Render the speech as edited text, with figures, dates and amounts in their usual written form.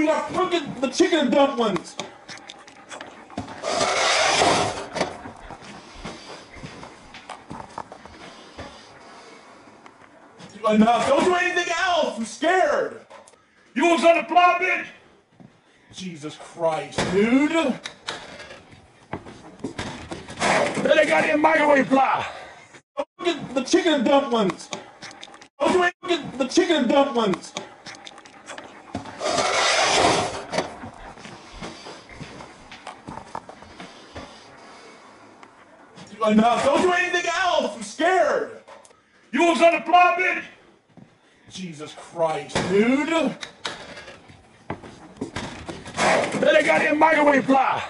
you got fucking the chicken and dumplings. Enough. Don't do anything else. I'm scared. You was on the fly, bitch? Jesus Christ, dude. Then they got in microwave fly. Fucking the chicken and dumplings. Don't do anything. The chicken and dumplings. Enough. Don't do anything else. I'm scared. You was on the fly, bitch? Jesus Christ, dude. Then they got in microwave fly.